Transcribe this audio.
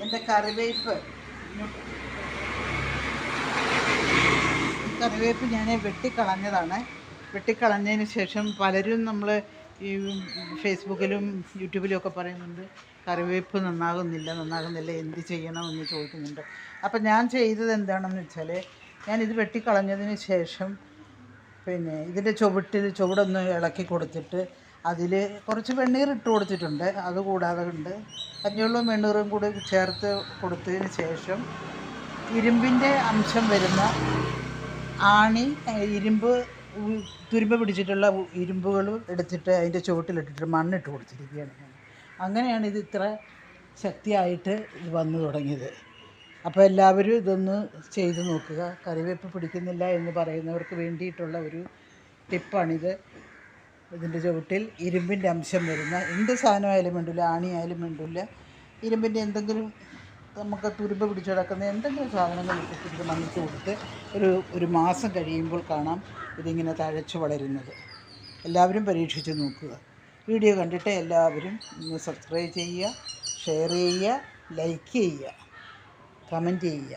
എൻ്റെ കറിവേപ്പ് ഞാൻ വെട്ടിക്കളഞ്ഞതാണ്. വെട്ടിക്കളഞ്ഞതിന് ശേഷം പലരും നമ്മൾ ഈ ഫേസ്ബുക്കിലും യൂട്യൂബിലും ഒക്കെ പറയുന്നുണ്ട് കറിവേപ്പ് നന്നാകുന്നില്ല, എന്ത് ചെയ്യണമെന്ന് ചോദിക്കുന്നുണ്ട്. അപ്പം ഞാൻ ചെയ്തത് എന്താണെന്ന് വെച്ചാൽ, ഞാനിത് വെട്ടിക്കളഞ്ഞതിന് ശേഷം ഇതിൻ്റെ ചുവടൊന്ന് ഇളക്കി കൊടുത്തിട്ട് അതിൽ കുറച്ച് വെണ്ണീർ ഇട്ട് കൊടുത്തിട്ടുണ്ട്. അതുകൂടാതെ കഞ്ഞിവെള്ളവും വെണ്ണീറും കൂടി ചേർത്ത് കൊടുത്തതിന് ശേഷം ഇരുമ്പിൻ്റെ അംശം വരുന്ന ഇരുമ്പ് തുരുമ്പ് പിടിച്ചിട്ടുള്ള ഇരുമ്പുകൾ എടുത്തിട്ട് അതിൻ്റെ ചുവട്ടിലിട്ടിട്ട് മണ്ണിട്ട് കൊടുത്തിരിക്കുകയാണ് ഞാൻ. അങ്ങനെയാണ് ഇത് ഇത്ര ശക്തിയായിട്ട് ഇത് വന്നു തുടങ്ങിയത്. അപ്പോൾ എല്ലാവരും ഇതൊന്ന് ചെയ്ത് നോക്കുക. കറിവേപ്പ് പിടിക്കുന്നില്ല എന്ന് പറയുന്നവർക്ക് വേണ്ടിയിട്ടുള്ള ഒരു ടിപ്പാണിത്. ഇതിൻ്റെ ചുവട്ടിൽ ഇരുമ്പിൻ്റെ അംശം വരുന്ന എന്ത് സാധനമായാലും വേണ്ടില്ല, ആണിയായാലും വേണ്ടില്ല, ഇരുമ്പിൻ്റെ എന്തെങ്കിലും നമുക്ക് തുരുമ്പ് പിടിച്ച് കിടക്കുന്ന എന്തെങ്കിലും സാധനങ്ങൾ ഇട്ടിട്ട് മണ്ണിട്ട് കൊടുത്ത് ഒരു മാസം കഴിയുമ്പോൾ കാണാം ഇതിങ്ങനെ തഴച്ച് വളരുന്നത്. എല്ലാവരും പരീക്ഷിച്ച് നോക്കുക. വീഡിയോ കണ്ടിട്ട് എല്ലാവരും ഒന്ന് സബ്സ്ക്രൈബ് ചെയ്യുക, ഷെയർ ചെയ്യുക, ലൈക്ക് ചെയ്യുക, കമൻറ്റ് ചെയ്യുക.